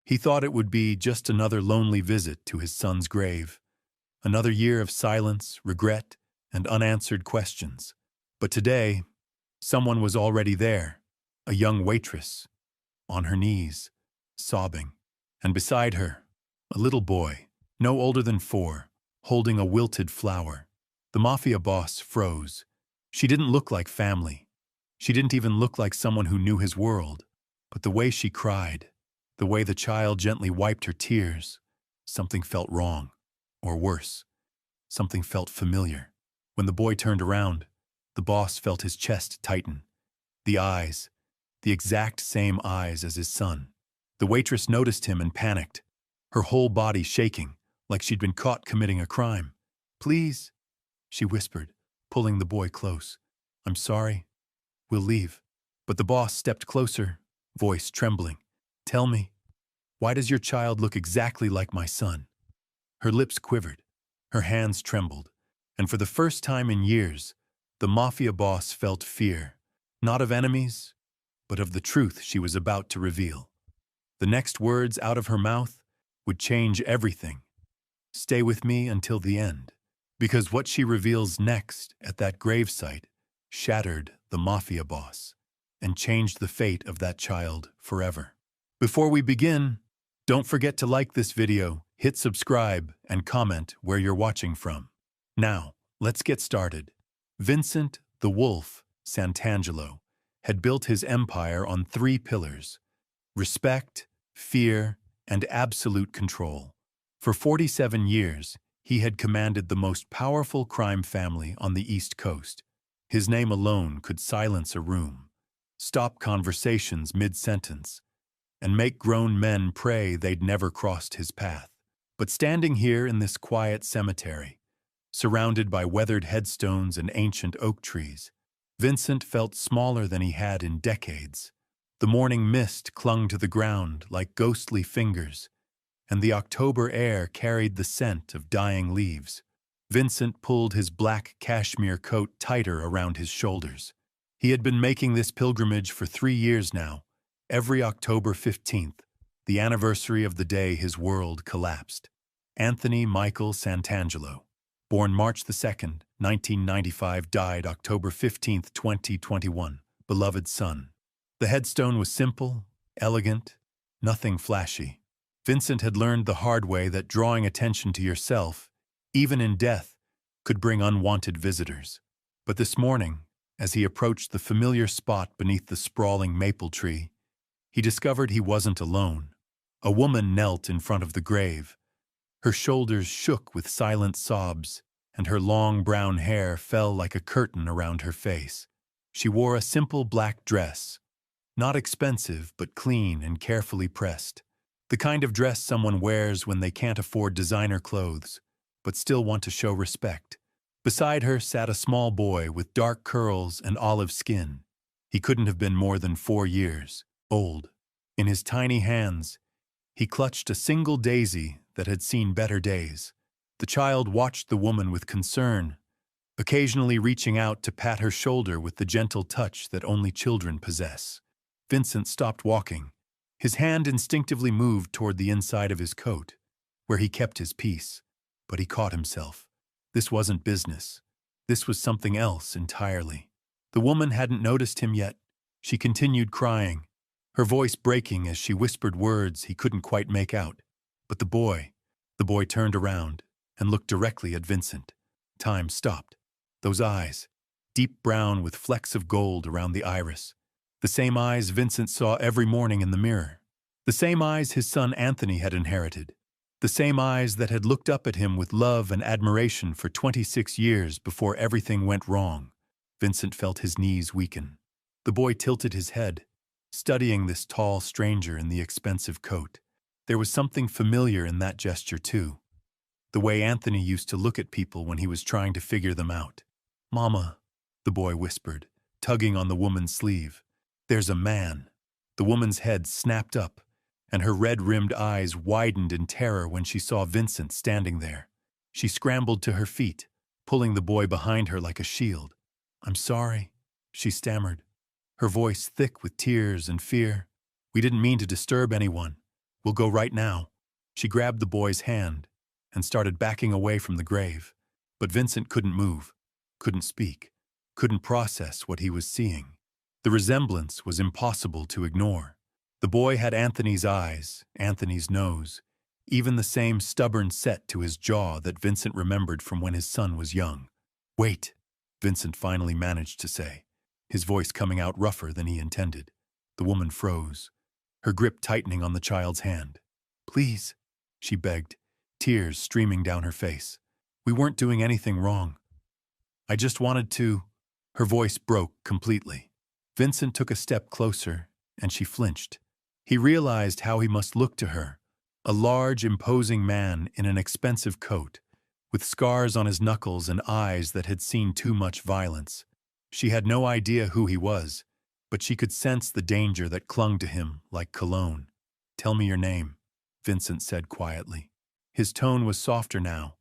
He thought it would be just another lonely visit to his son's grave, another year of silence, regret, and unanswered questions. But today, someone was already there, a young waitress, on her knees, sobbing, and beside her, a little boy, no older than 4, holding a wilted flower. The mafia boss froze. She didn't look like family. She didn't even look like someone who knew his world. But the way she cried, the way the child gently wiped her tears, something felt wrong. Or worse, something felt familiar. When the boy turned around, the boss felt his chest tighten. The eyes, the exact same eyes as his son. The waitress noticed him and panicked, her whole body shaking, like she'd been caught committing a crime. "Please," she whispered, pulling the boy close. "I'm sorry. We'll leave." But the boss stepped closer, voice trembling. "Tell me, why does your child look exactly like my son?" Her lips quivered, her hands trembled, and for the first time in years, the mafia boss felt fear, not of enemies, but of the truth she was about to reveal. The next words out of her mouth would change everything. "Stay with me until the end," because what she reveals next at that gravesite shattered the mafia boss and changed the fate of that child forever. Before we begin, don't forget to like this video, hit subscribe, and comment where you're watching from. Now, let's get started. Vincent the Wolf Santangelo had built his empire on 3 pillars: respect, fear, and absolute control. For 47 years, he had commanded the most powerful crime family on the East Coast. His name alone could silence a room, stop conversations mid-sentence, and make grown men pray they'd never crossed his path. But standing here in this quiet cemetery, surrounded by weathered headstones and ancient oak trees, Vincent felt smaller than he had in decades. The morning mist clung to the ground like ghostly fingers, and the October air carried the scent of dying leaves. Vincent pulled his black cashmere coat tighter around his shoulders. He had been making this pilgrimage for 3 years now, every October 15th, the anniversary of the day his world collapsed. Anthony Michael Santangelo, born March 2nd, 1995, died October 15th, 2021, beloved son. The headstone was simple, elegant, nothing flashy. Vincent had learned the hard way that drawing attention to yourself, even in death, could bring unwanted visitors. But this morning, as he approached the familiar spot beneath the sprawling maple tree, he discovered he wasn't alone. A woman knelt in front of the grave. Her shoulders shook with silent sobs, and her long brown hair fell like a curtain around her face. She wore a simple black dress, not expensive but clean and carefully pressed. The kind of dress someone wears when they can't afford designer clothes, but still want to show respect. Beside her sat a small boy with dark curls and olive skin. He couldn't have been more than 4 years old. In his tiny hands, he clutched a single daisy that had seen better days. The child watched the woman with concern, occasionally reaching out to pat her shoulder with the gentle touch that only children possess. Vincent stopped walking. His hand instinctively moved toward the inside of his coat, where he kept his peace. But he caught himself. This wasn't business. This was something else entirely. The woman hadn't noticed him yet. She continued crying, her voice breaking as she whispered words he couldn't quite make out. But the boy turned around and looked directly at Vincent. Time stopped. Those eyes, deep brown with flecks of gold around the iris. The same eyes Vincent saw every morning in the mirror. The same eyes his son Anthony had inherited. The same eyes that had looked up at him with love and admiration for 26 years before everything went wrong. Vincent felt his knees weaken. The boy tilted his head, studying this tall stranger in the expensive coat. There was something familiar in that gesture, too. The way Anthony used to look at people when he was trying to figure them out. "Mama," the boy whispered, tugging on the woman's sleeve. "There's a man." The woman's head snapped up, and her red-rimmed eyes widened in terror when she saw Vincent standing there. She scrambled to her feet, pulling the boy behind her like a shield. "I'm sorry," she stammered, her voice thick with tears and fear. "We didn't mean to disturb anyone. We'll go right now. She grabbed the boy's hand and started backing away from the grave. But Vincent couldn't move, couldn't speak, couldn't process what he was seeing. The resemblance was impossible to ignore. The boy had Anthony's eyes, Anthony's nose, even the same stubborn set to his jaw that Vincent remembered from when his son was young. "Wait," Vincent finally managed to say, his voice coming out rougher than he intended. The woman froze, her grip tightening on the child's hand. "Please," she begged, tears streaming down her face. "We weren't doing anything wrong. I just wanted to—" Her voice broke completely. Vincent took a step closer, and she flinched. He realized how he must look to her, a large, imposing man in an expensive coat, with scars on his knuckles and eyes that had seen too much violence. She had no idea who he was, but she could sense the danger that clung to him like cologne. "Tell me your name," Vincent said quietly. His tone was softer now,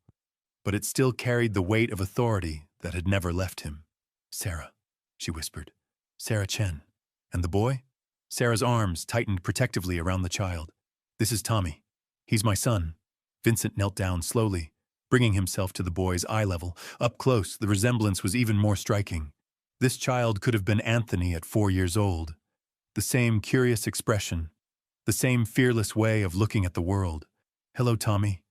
but it still carried the weight of authority that had never left him. "Sarah," she whispered. "Sarah Chen." "And the boy?" Sarah's arms tightened protectively around the child. "This is Tommy. He's my son." Vincent knelt down slowly, bringing himself to the boy's eye level. Up close, the resemblance was even more striking. This child could have been Anthony at 4 years old. The same curious expression, the same fearless way of looking at the world. "Hello, Tommy,"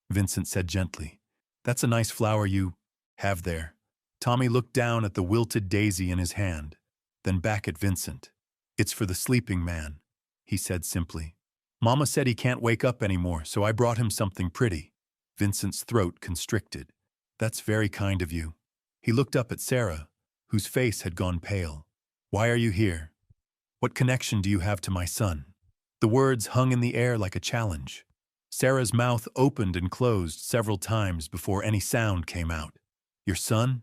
Vincent said gently. "That's a nice flower you have there." Tommy looked down at the wilted daisy in his hand, then back at Vincent. "It's for the sleeping man," he said simply. "Mama said he can't wake up anymore, so I brought him something pretty." Vincent's throat constricted. "That's very kind of you." He looked up at Sarah, whose face had gone pale. "Why are you here? What connection do you have to my son?" The words hung in the air like a challenge. Sarah's mouth opened and closed several times before any sound came out. "Your son?"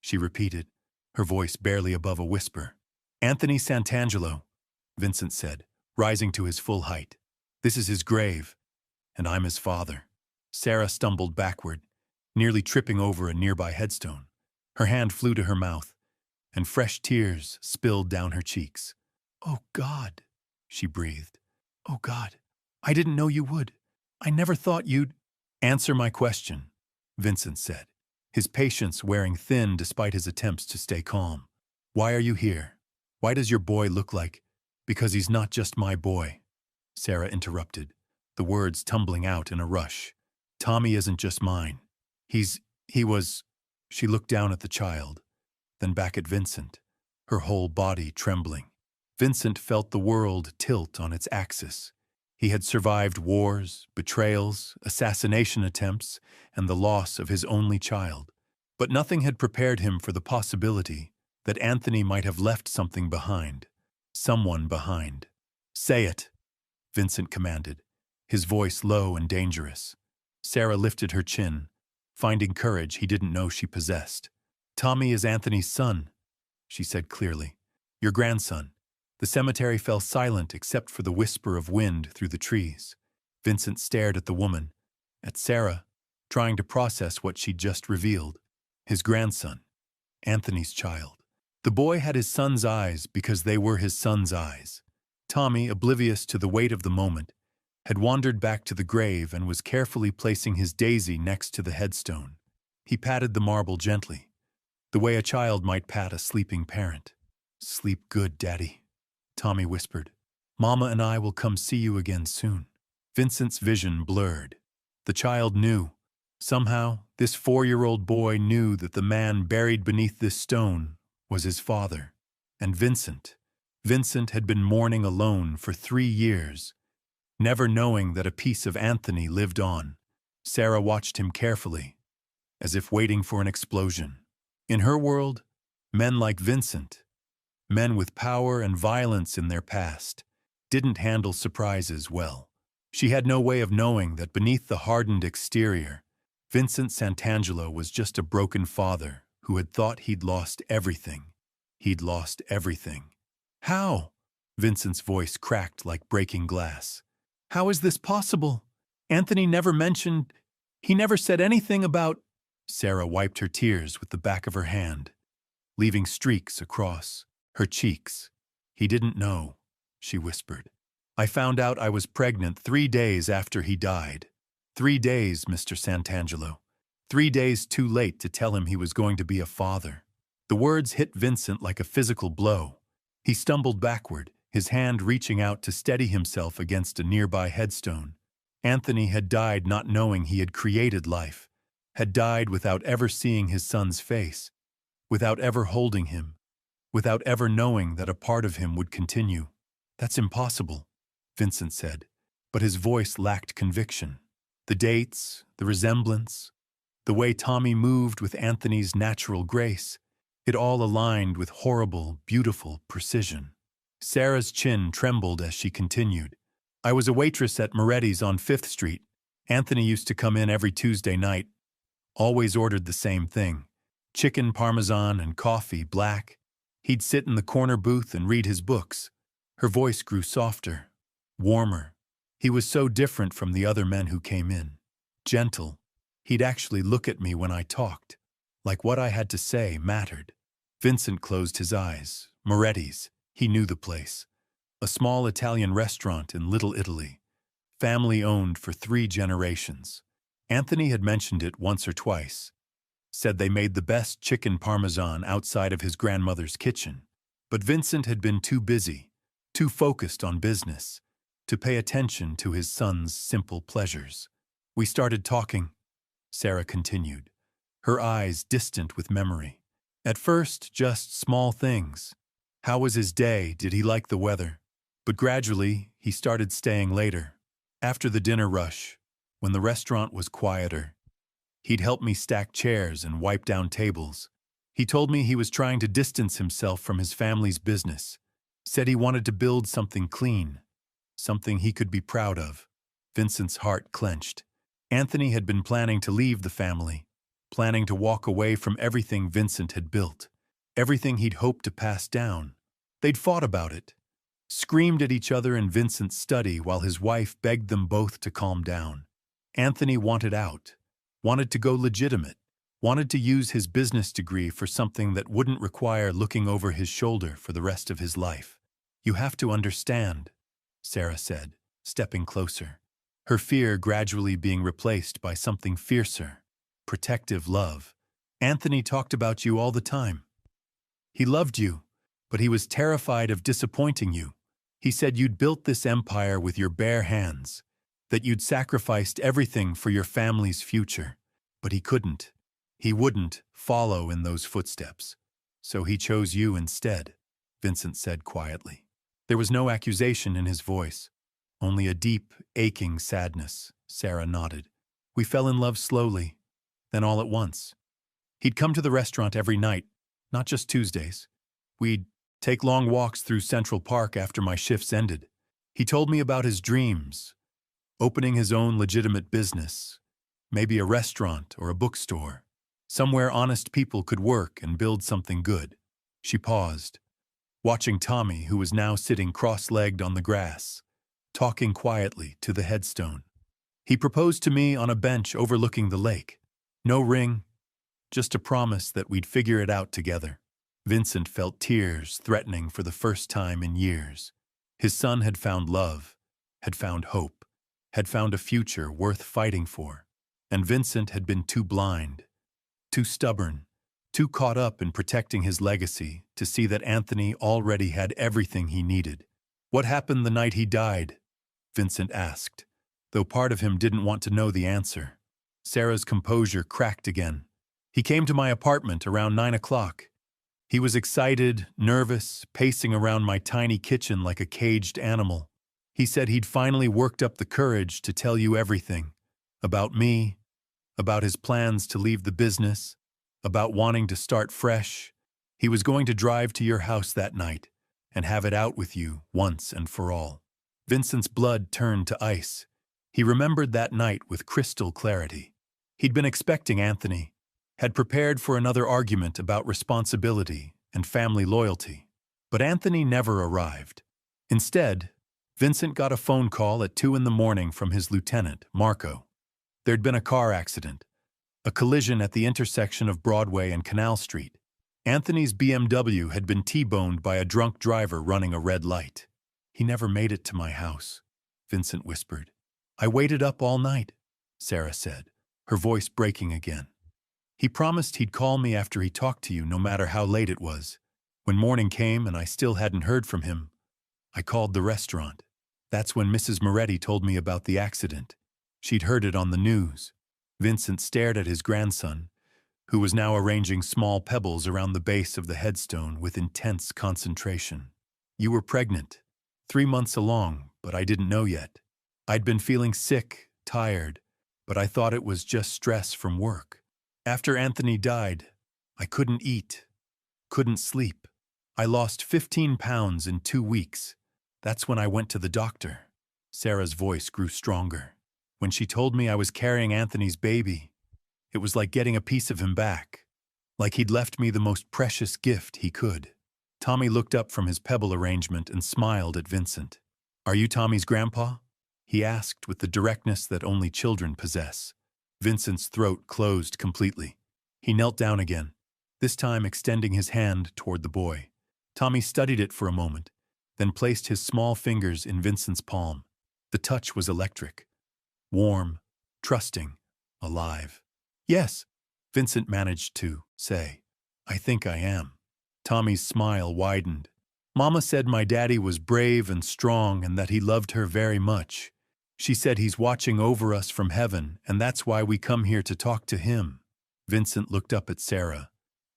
she repeated, her voice barely above a whisper. "Anthony Santangelo," Vincent said, rising to his full height. "This is his grave, and I'm his father." Sarah stumbled backward, nearly tripping over a nearby headstone. Her hand flew to her mouth, and fresh tears spilled down her cheeks. "Oh, God," she breathed. "Oh, God, I didn't know you would. I never thought you'd—" "Answer my question," Vincent said, his patience wearing thin despite his attempts to stay calm. "Why are you here? Why does your boy look like—" "Because he's not just my boy," Sarah interrupted, the words tumbling out in a rush. "Tommy isn't just mine. He was—" She looked down at the child, then back at Vincent, her whole body trembling. Vincent felt the world tilt on its axis. He had survived wars, betrayals, assassination attempts, and the loss of his only child. But nothing had prepared him for the possibility that Anthony might have left something behind. Someone behind. "Say it," Vincent commanded, his voice low and dangerous. Sarah lifted her chin, finding courage he didn't know she possessed. "Tommy is Anthony's son," she said clearly. "Your grandson." The cemetery fell silent except for the whisper of wind through the trees. Vincent stared at the woman, at Sarah, trying to process what she'd just revealed. His grandson, Anthony's child. The boy had his son's eyes because they were his son's eyes. Tommy, oblivious to the weight of the moment, had wandered back to the grave and was carefully placing his daisy next to the headstone. He patted the marble gently, the way a child might pat a sleeping parent. "Sleep good, Daddy," Tommy whispered. "Mama and I will come see you again soon." Vincent's vision blurred. The child knew. Somehow, this 4-year-old boy knew that the man buried beneath this stone was his father. And Vincent had been mourning alone for 3 years, never knowing that a piece of Anthony lived on. Sarah watched him carefully, as if waiting for an explosion. In her world, men like Vincent, men with power and violence in their past, didn't handle surprises well. She had no way of knowing that beneath the hardened exterior, Vincent Santangelo was just a broken father who had thought he'd lost everything. He'd lost everything. "How?" Vincent's voice cracked like breaking glass. "How is this possible? Anthony never mentioned— he never said anything about—" Sarah wiped her tears with the back of her hand, leaving streaks across her cheeks. "He didn't know," she whispered. I found out I was pregnant 3 days after he died. 3 days, Mr. Santangelo. 3 days too late to tell him he was going to be a father. The words hit Vincent like a physical blow. He stumbled backward, his hand reaching out to steady himself against a nearby headstone. Anthony had died not knowing he had created life, had died without ever seeing his son's face, without ever holding him, without ever knowing that a part of him would continue. That's impossible, Vincent said, but his voice lacked conviction. The dates, the resemblance, the way Tommy moved with Anthony's natural grace, it all aligned with horrible, beautiful precision. Sarah's chin trembled as she continued. I was a waitress at Moretti's on 5th Street. Anthony used to come in every Tuesday night. Always ordered the same thing. Chicken parmesan and coffee black. He'd sit in the corner booth and read his books. Her voice grew softer, warmer. He was so different from the other men who came in. Gentle. He'd actually look at me when I talked, like what I had to say mattered. Vincent closed his eyes. Moretti's. He knew the place. A small Italian restaurant in Little Italy. Family-owned for 3 generations. Anthony had mentioned it once or twice. Said they made the best chicken parmesan outside of his grandmother's kitchen. But Vincent had been too busy, too focused on business, to pay attention to his son's simple pleasures. We started talking, Sarah continued, her eyes distant with memory. At first, just small things. How was his day? Did he like the weather? But gradually, he started staying later. After the dinner rush, when the restaurant was quieter, he'd help me stack chairs and wipe down tables. He told me he was trying to distance himself from his family's business. Said he wanted to build something clean, something he could be proud of. Vincent's heart clenched. Anthony had been planning to leave the family, planning to walk away from everything Vincent had built, everything he'd hoped to pass down. They'd fought about it, screamed at each other in Vincent's study while his wife begged them both to calm down. Anthony wanted out, wanted to go legitimate, wanted to use his business degree for something that wouldn't require looking over his shoulder for the rest of his life. You have to understand, Sarah said, stepping closer, her fear gradually being replaced by something fiercer, protective love. Anthony talked about you all the time. He loved you, but he was terrified of disappointing you. He said you'd built this empire with your bare hands, that you'd sacrificed everything for your family's future, but he couldn't. He wouldn't follow in those footsteps. So he chose you instead, Vincent said quietly. There was no accusation in his voice, only a deep, aching sadness. Sarah nodded. We fell in love slowly, then all at once. He'd come to the restaurant every night, not just Tuesdays. We'd take long walks through Central Park after my shifts ended. He told me about his dreams, opening his own legitimate business, maybe a restaurant or a bookstore, somewhere honest people could work and build something good. She paused, watching Tommy, who was now sitting cross-legged on the grass, talking quietly to the headstone. He proposed to me on a bench overlooking the lake. No ring, just a promise that we'd figure it out together. Vincent felt tears threatening for the first time in years. His son had found love, had found hope, had found a future worth fighting for. And Vincent had been too blind, too stubborn, too caught up in protecting his legacy to see that Anthony already had everything he needed. What happened the night he died? Vincent asked, though part of him didn't want to know the answer. Sarah's composure cracked again. He came to my apartment around 9 o'clock. He was excited, nervous, pacing around my tiny kitchen like a caged animal. He said he'd finally worked up the courage to tell you everything. About me, about his plans to leave the business, about wanting to start fresh. He was going to drive to your house that night and have it out with you once and for all. Vincent's blood turned to ice. He remembered that night with crystal clarity. He'd been expecting Anthony, had prepared for another argument about responsibility and family loyalty. But Anthony never arrived. Instead, Vincent got a phone call at 2 a.m. from his lieutenant, Marco. There'd been a car accident, a collision at the intersection of Broadway and Canal Street. Anthony's BMW had been T-boned by a drunk driver running a red light. He never made it to my house, Vincent whispered. I waited up all night, Sarah said, her voice breaking again. He promised he'd call me after he talked to you, no matter how late it was. When morning came and I still hadn't heard from him, I called the restaurant. That's when Mrs. Moretti told me about the accident. She'd heard it on the news. Vincent stared at his grandson, who was now arranging small pebbles around the base of the headstone with intense concentration. You were pregnant, 3 months along, but I didn't know yet. I'd been feeling sick, tired, but I thought it was just stress from work. After Anthony died, I couldn't eat, couldn't sleep. I lost 15 pounds in 2 weeks. That's when I went to the doctor. Sarah's voice grew stronger. When she told me I was carrying Anthony's baby, it was like getting a piece of him back, like he'd left me the most precious gift he could. Tommy looked up from his pebble arrangement and smiled at Vincent. Are you Tommy's grandpa? He asked with the directness that only children possess. Vincent's throat closed completely. He knelt down again, this time extending his hand toward the boy. Tommy studied it for a moment, then placed his small fingers in Vincent's palm. The touch was electric, warm, trusting, alive. Yes, Vincent managed to say. I think I am. Tommy's smile widened. Mama said my daddy was brave and strong and that he loved her very much. She said he's watching over us from heaven, and that's why we come here to talk to him. Vincent looked up at Sarah,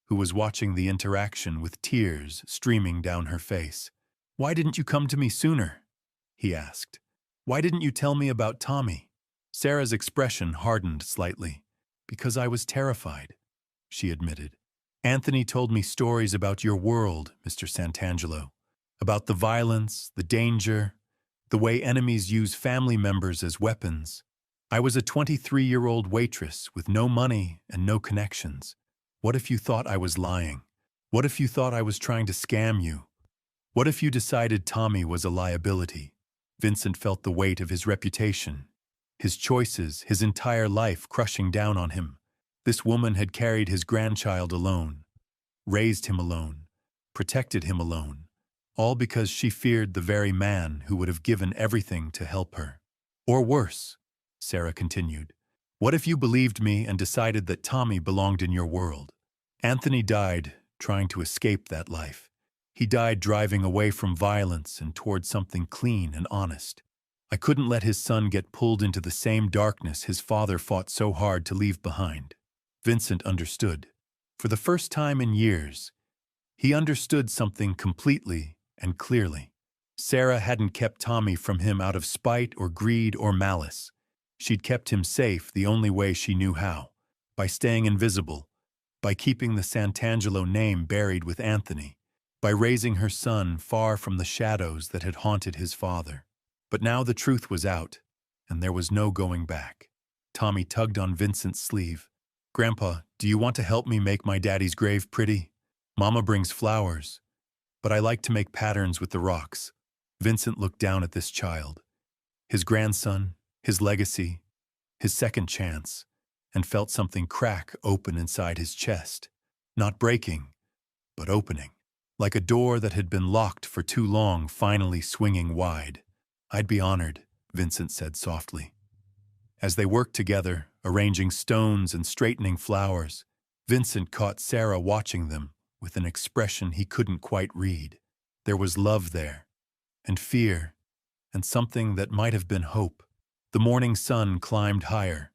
who was watching the interaction with tears streaming down her face. Why didn't you come to me sooner? He asked. Why didn't you tell me about Tommy? Sarah's expression hardened slightly. Because I was terrified, she admitted. Anthony told me stories about your world, Mr. Santangelo, about the violence, the danger, the way enemies use family members as weapons. I was a 23-year-old waitress with no money and no connections. What if you thought I was lying? What if you thought I was trying to scam you? What if you decided Tommy was a liability? Vincent felt the weight of his reputation, his choices, his entire life crushing down on him. This woman had carried his grandchild alone, raised him alone, protected him alone, all because she feared the very man who would have given everything to help her. Or worse, Sarah continued, what if you believed me and decided that Tommy belonged in your world? Anthony died trying to escape that life. He died driving away from violence and toward something clean and honest. I couldn't let his son get pulled into the same darkness his father fought so hard to leave behind. Vincent understood. For the first time in years, he understood something completely and clearly. Sarah hadn't kept Tommy from him out of spite or greed or malice. She'd kept him safe the only way she knew how, by staying invisible, by keeping the Santangelo name buried with Anthony, by raising her son far from the shadows that had haunted his father. But now the truth was out, and there was no going back. Tommy tugged on Vincent's sleeve. Grandpa, do you want to help me make my daddy's grave pretty? Mama brings flowers, but I like to make patterns with the rocks. Vincent looked down at this child, his grandson, his legacy, his second chance, and felt something crack open inside his chest. Not breaking, but opening. Like a door that had been locked for too long finally swinging wide. I'd be honored, Vincent said softly. As they worked together, arranging stones and straightening flowers, Vincent caught Sarah watching them with an expression he couldn't quite read. There was love there, and fear, and something that might have been hope. The morning sun climbed higher,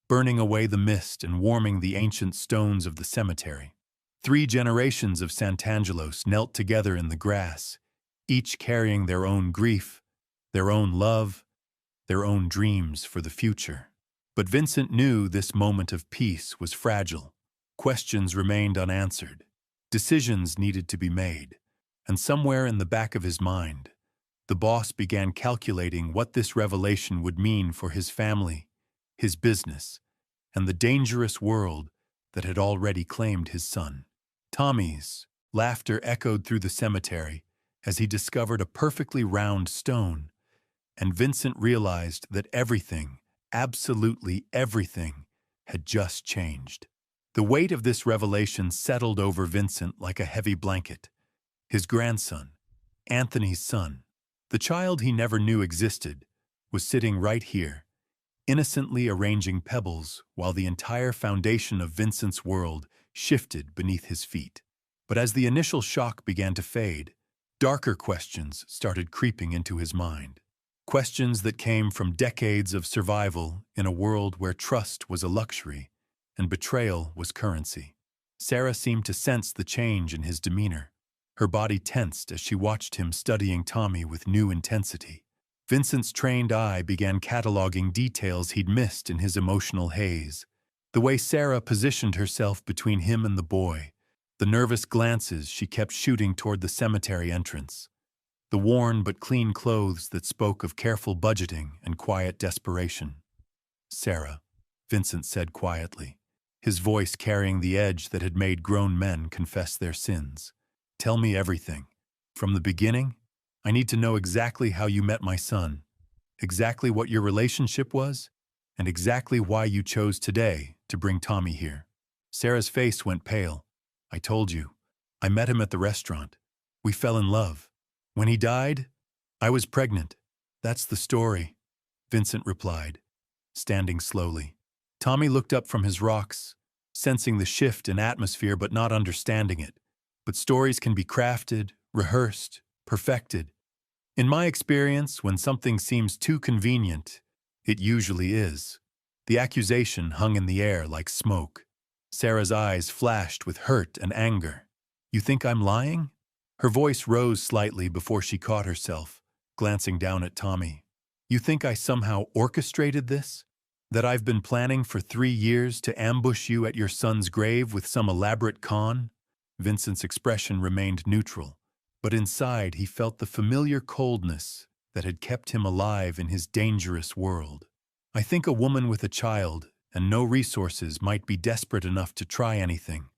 burning away the mist and warming the ancient stones of the cemetery. 3 generations of Santangelos knelt together in the grass, each carrying their own grief, their own love, their own dreams for the future. But Vincent knew this moment of peace was fragile. Questions remained unanswered. Decisions needed to be made. And somewhere in the back of his mind, the boss began calculating what this revelation would mean for his family, his business, and the dangerous world that had already claimed his son. Tommy's laughter echoed through the cemetery as he discovered a perfectly round stone, and Vincent realized that everything, absolutely everything, had just changed. The weight of this revelation settled over Vincent like a heavy blanket. His grandson, Anthony's son, The child he never knew existed was sitting right here, innocently arranging pebbles while the entire foundation of Vincent's world shifted beneath his feet. But as the initial shock began to fade, darker questions started creeping into his mind. Questions that came from decades of survival in a world where trust was a luxury and betrayal was currency. Sarah seemed to sense the change in his demeanor. Her body tensed as she watched him studying Tommy with new intensity. Vincent's trained eye began cataloging details he'd missed in his emotional haze. The way Sarah positioned herself between him and the boy, the nervous glances she kept shooting toward the cemetery entrance, the worn but clean clothes that spoke of careful budgeting and quiet desperation. "Sarah," Vincent said quietly, his voice carrying the edge that had made grown men confess their sins. "Tell me everything. From the beginning? I need to know exactly how you met my son, exactly what your relationship was, and exactly why you chose today to bring Tommy here." Sarah's face went pale. "I told you. I met him at the restaurant. We fell in love. When he died, I was pregnant. That's the story," Vincent replied, standing slowly. Tommy looked up from his rocks, sensing the shift in atmosphere but not understanding it. But stories can be crafted, rehearsed, perfected. In my experience, when something seems too convenient, it usually is. The accusation hung in the air like smoke. Sarah's eyes flashed with hurt and anger. "You think I'm lying?" Her voice rose slightly before she caught herself, glancing down at Tommy. "You think I somehow orchestrated this? That I've been planning for 3 years to ambush you at your son's grave with some elaborate con?" Vincent's expression remained neutral, but inside he felt the familiar coldness that had kept him alive in his dangerous world. "I think a woman with a child and no resources might be desperate enough to try anything.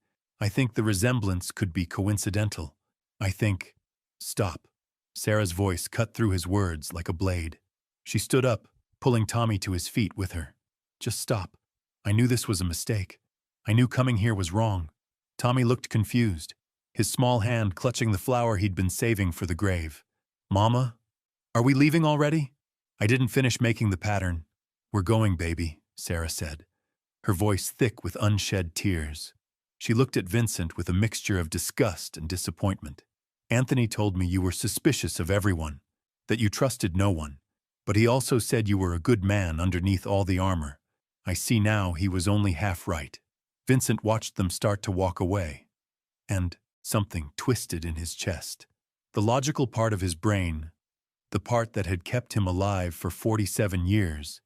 I think the resemblance could be coincidental. I think—" "Stop." Sarah's voice cut through his words like a blade. She stood up, pulling Tommy to his feet with her. "Just stop. I knew this was a mistake. I knew coming here was wrong." Tommy looked confused, his small hand clutching the flower he'd been saving for the grave. "Mama, are we leaving already? I didn't finish making the pattern." "We're going, baby," Sarah said, her voice thick with unshed tears. She looked at Vincent with a mixture of disgust and disappointment. "Anthony told me you were suspicious of everyone, that you trusted no one, but he also said you were a good man underneath all the armor. I see now he was only half right." Vincent watched them start to walk away, and something twisted in his chest. The logical part of his brain, the part that had kept him alive for 47 years,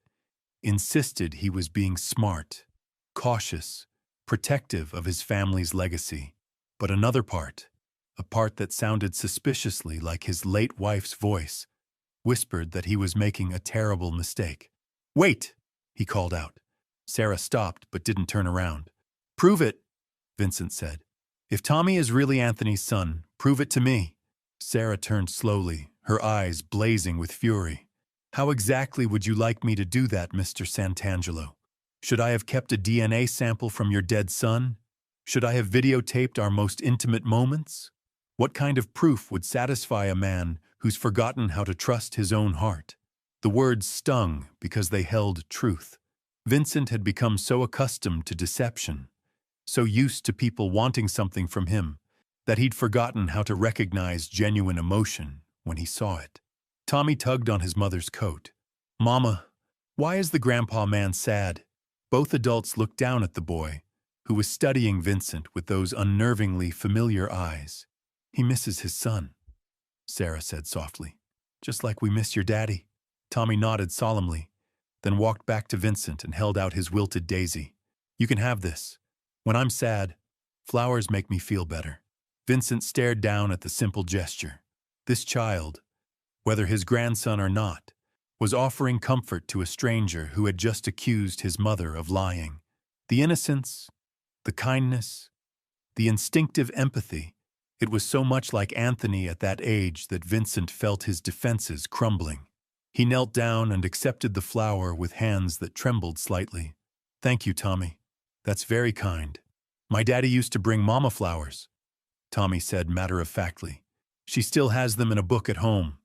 insisted he was being smart, cautious, protective of his family's legacy. But another part, a part that sounded suspiciously like his late wife's voice, whispered that he was making a terrible mistake. "Wait!" he called out. Sarah stopped but didn't turn around. "Prove it," Vincent said. "If Tommy is really Anthony's son, prove it to me." Sarah turned slowly, her eyes blazing with fury. "How exactly would you like me to do that, Mr. Santangelo? Should I have kept a DNA sample from your dead son? Should I have videotaped our most intimate moments? What kind of proof would satisfy a man who's forgotten how to trust his own heart?" The words stung because they held truth. Vincent had become so accustomed to deception, so used to people wanting something from him, that he'd forgotten how to recognize genuine emotion when he saw it. Tommy tugged on his mother's coat. "Mama, why is the grandpa man sad?" Both adults looked down at the boy, who was studying Vincent with those unnervingly familiar eyes. "He misses his son," Sarah said softly. "Just like we miss your daddy." Tommy nodded solemnly, then walked back to Vincent and held out his wilted daisy. "You can have this. When I'm sad, flowers make me feel better." Vincent stared down at the simple gesture. This child, whether his grandson or not, was offering comfort to a stranger who had just accused his mother of lying. The innocence, the kindness, the instinctive empathy, it was so much like Anthony at that age that Vincent felt his defenses crumbling. He knelt down and accepted the flower with hands that trembled slightly. "Thank you, Tommy. That's very kind. My daddy used to bring Mama flowers," Tommy said matter-of-factly. "She still has them in a book at home.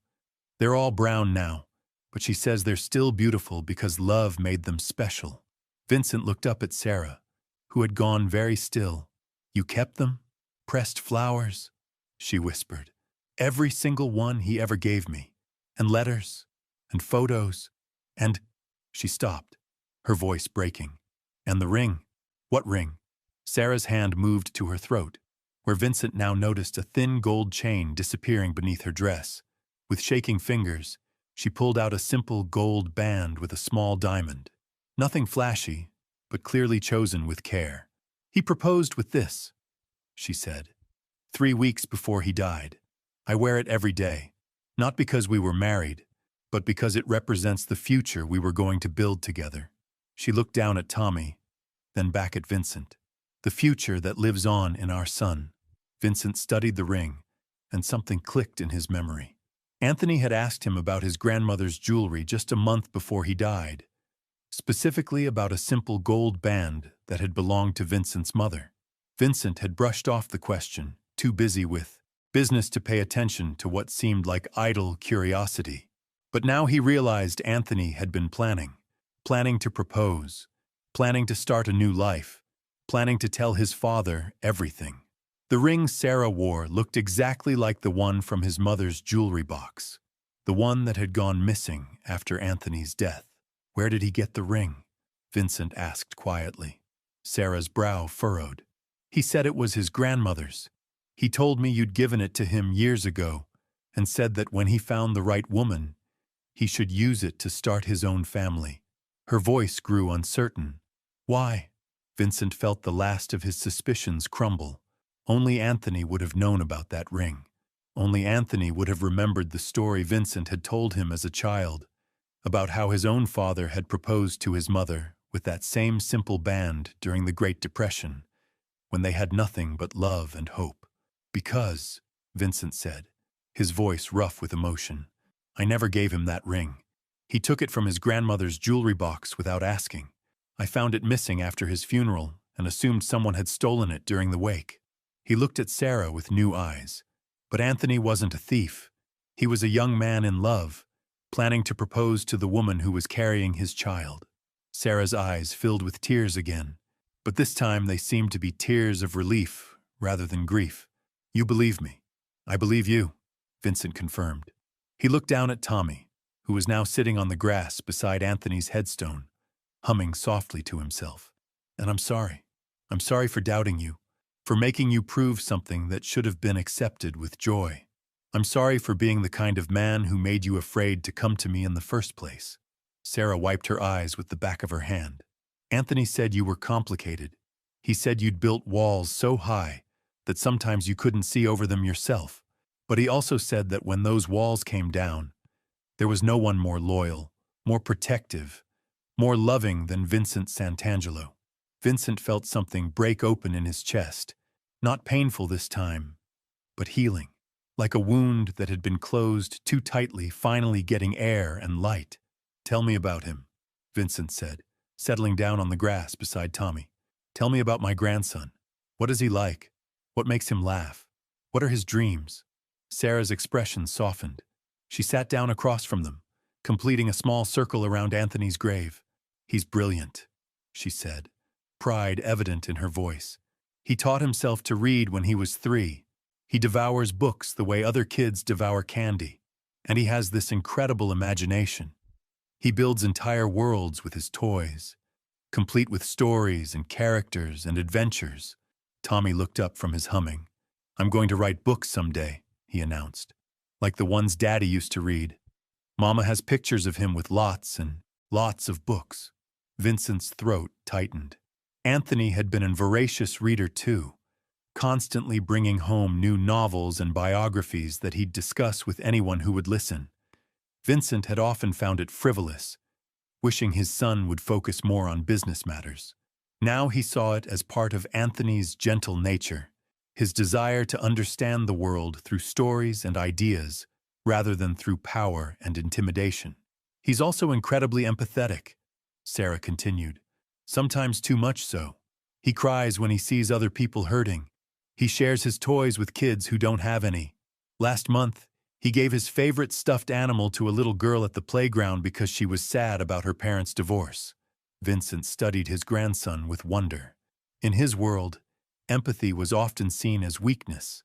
They're all brown now, but she says they're still beautiful because love made them special. Vincent looked up at Sarah, who had gone very still. You kept them? Pressed flowers? She whispered. Every single one he ever gave me. And letters. And photos. And… She stopped, her voice breaking. And the ring? What ring? Sarah's hand moved to her throat, where Vincent now noticed a thin gold chain disappearing beneath her dress. With shaking fingers, she pulled out a simple gold band with a small diamond. Nothing flashy, but clearly chosen with care. He proposed with this, she said, 3 weeks before he died. I wear it every day, not because we were married, but because it represents the future we were going to build together. She looked down at Tommy, then back at Vincent. The future that lives on in our son. Vincent studied the ring, and something clicked in his memory. Anthony had asked him about his grandmother's jewelry just a month before he died, specifically about a simple gold band that had belonged to Vincent's mother. Vincent had brushed off the question, too busy with business to pay attention to what seemed like idle curiosity. But now he realized Anthony had been planning to propose, planning to start a new life, planning to tell his father everything. The ring Sarah wore looked exactly like the one from his mother's jewelry box, the one that had gone missing after Anthony's death. Where did he get the ring? Vincent asked quietly. Sarah's brow furrowed. He said it was his grandmother's. He told me you'd given it to him years ago and said that when he found the right woman, he should use it to start his own family. Her voice grew uncertain. Why? Vincent felt the last of his suspicions crumble. Only Anthony would have known about that ring. Only Anthony would have remembered the story Vincent had told him as a child, about how his own father had proposed to his mother with that same simple band during the Great Depression, when they had nothing but love and hope. Because, Vincent said, his voice rough with emotion, I never gave him that ring. He took it from his grandmother's jewelry box without asking. I found it missing after his funeral and assumed someone had stolen it during the wake. He looked at Sarah with new eyes. But Anthony wasn't a thief. He was a young man in love, planning to propose to the woman who was carrying his child. Sarah's eyes filled with tears again, but this time they seemed to be tears of relief rather than grief. You believe me. I believe you, Vincent confirmed. He looked down at Tommy, who was now sitting on the grass beside Anthony's headstone, humming softly to himself. And I'm sorry. I'm sorry for doubting you, for making you prove something that should have been accepted with joy. I'm sorry for being the kind of man who made you afraid to come to me in the first place. Sarah wiped her eyes with the back of her hand. Anthony said you were complicated. He said you'd built walls so high that sometimes you couldn't see over them yourself. But he also said that when those walls came down, there was no one more loyal, more protective, more loving than Vincent Santangelo. Vincent felt something break open in his chest, not painful this time, but healing, like a wound that had been closed too tightly finally getting air and light. Tell me about him, Vincent said, settling down on the grass beside Tommy. Tell me about my grandson. What is he like? What makes him laugh? What are his dreams? Sarah's expression softened. She sat down across from them, completing a small circle around Anthony's grave. He's brilliant, she said, pride evident in her voice. He taught himself to read when he was 3. He devours books the way other kids devour candy. And he has this incredible imagination. He builds entire worlds with his toys, complete with stories and characters and adventures. Tommy looked up from his humming. I'm going to write books someday, he announced, like the ones Daddy used to read. Mama has pictures of him with lots and lots of books. Vincent's throat tightened. Anthony had been a voracious reader too, constantly bringing home new novels and biographies that he'd discuss with anyone who would listen. Vincent had often found it frivolous, wishing his son would focus more on business matters. Now he saw it as part of Anthony's gentle nature, his desire to understand the world through stories and ideas rather than through power and intimidation. He's also incredibly empathetic, Sarah continued, sometimes too much so. He cries when he sees other people hurting. He shares his toys with kids who don't have any. Last month, He gave his favorite stuffed animal to a little girl at the playground because she was sad about her parents' divorce. Vincent studied his grandson with wonder. In his world, empathy was often seen as weakness.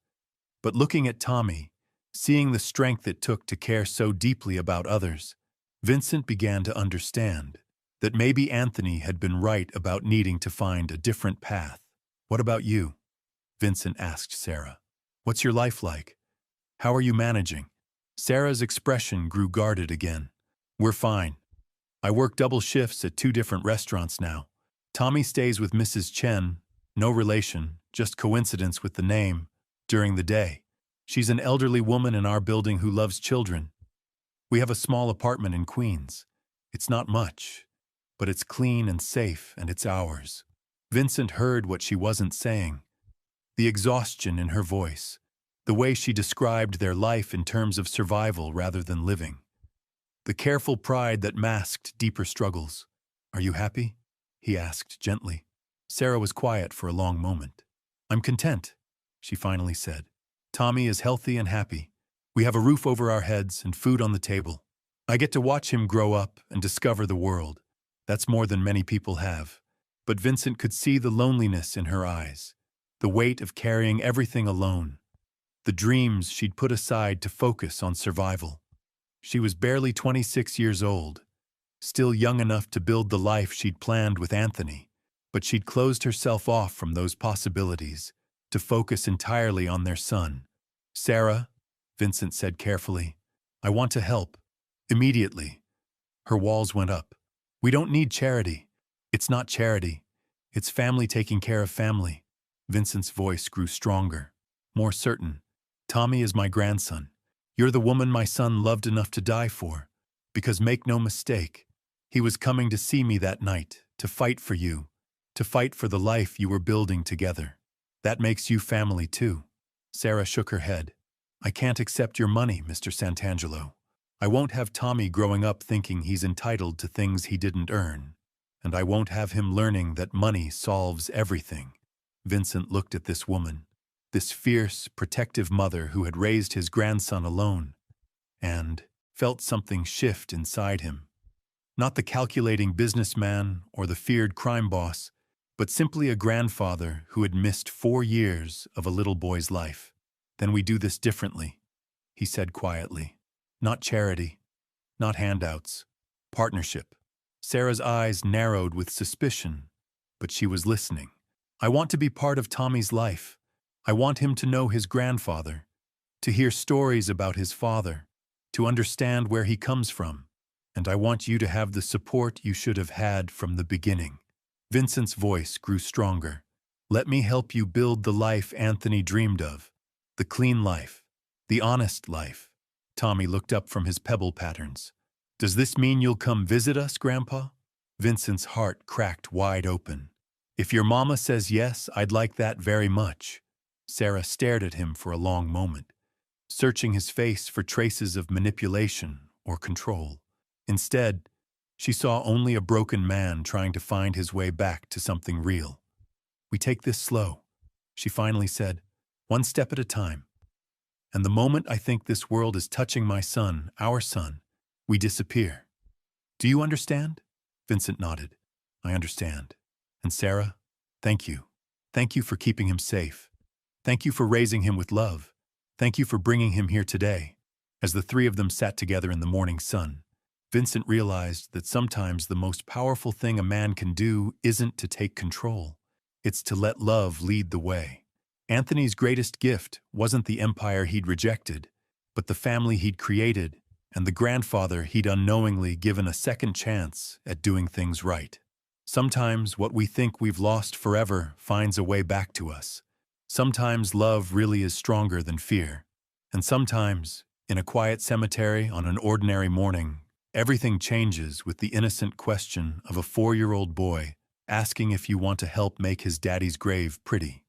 But looking at Tommy, seeing the strength it took to care so deeply about others, Vincent began to understand that maybe Anthony had been right about needing to find a different path. "What about you?" Vincent asked Sarah. "What's your life like? How are you managing?" Sarah's expression grew guarded again. "We're fine. I work double shifts at 2 different restaurants now. Tommy stays with Mrs. Chen, no relation, just coincidence with the name, during the day. She's an elderly woman in our building who loves children. We have a small apartment in Queens. It's not much, but it's clean and safe, and it's ours." Vincent heard what she wasn't saying. The exhaustion in her voice, the way she described their life in terms of survival rather than living. The careful pride that masked deeper struggles. "Are you happy?" he asked gently. Sarah was quiet for a long moment. "I'm content," she finally said. "Tommy is healthy and happy. We have a roof over our heads and food on the table. I get to watch him grow up and discover the world. That's more than many people have." But Vincent could see the loneliness in her eyes, the weight of carrying everything alone, the dreams she'd put aside to focus on survival. She was barely 26 years old, still young enough to build the life she'd planned with Anthony, but she'd closed herself off from those possibilities to focus entirely on their son. "Sarah," Vincent said carefully, "I want to help. Immediately." Her walls went up. "We don't need charity. It's not charity. It's family taking care of family." Vincent's voice grew stronger, more certain. "Tommy is my grandson. You're the woman my son loved enough to die for. Because make no mistake, he was coming to see me that night, to fight for you, to fight for the life you were building together. That makes you family too." Sarah shook her head. "I can't accept your money, Mr. Santangelo. I won't have Tommy growing up thinking he's entitled to things he didn't earn. And I won't have him learning that money solves everything." Vincent looked at this woman, this fierce, protective mother who had raised his grandson alone, and felt something shift inside him. Not the calculating businessman or the feared crime boss, but simply a grandfather who had missed 4 years of a little boy's life. "Then we do this differently," he said quietly. "Not charity, not handouts, partnership." Sarah's eyes narrowed with suspicion, but she was listening. "I want to be part of Tommy's life. I want him to know his grandfather, to hear stories about his father, to understand where he comes from. And I want you to have the support you should have had from the beginning." Vincent's voice grew stronger. "Let me help you build the life Anthony dreamed of, the clean life, the honest life." Tommy looked up from his pebble patterns. "Does this mean you'll come visit us, Grandpa?" Vincent's heart cracked wide open. "If your mama says yes, I'd like that very much." Sarah stared at him for a long moment, searching his face for traces of manipulation or control. Instead, she saw only a broken man trying to find his way back to something real. "We take this slow," she finally said, "one step at a time. And the moment I think this world is touching my son, our son, we disappear. Do you understand?" Vincent nodded. "I understand. And Sarah, thank you. Thank you for keeping him safe. Thank you for raising him with love. Thank you for bringing him here today." As the 3 of them sat together in the morning sun, Vincent realized that sometimes the most powerful thing a man can do isn't to take control. It's to let love lead the way. Anthony's greatest gift wasn't the empire he'd rejected, but the family he'd created and the grandfather he'd unknowingly given a second chance at doing things right. Sometimes what we think we've lost forever finds a way back to us. Sometimes love really is stronger than fear. And sometimes, in a quiet cemetery on an ordinary morning, everything changes with the innocent question of a 4-year-old boy asking if you want to help make his daddy's grave pretty.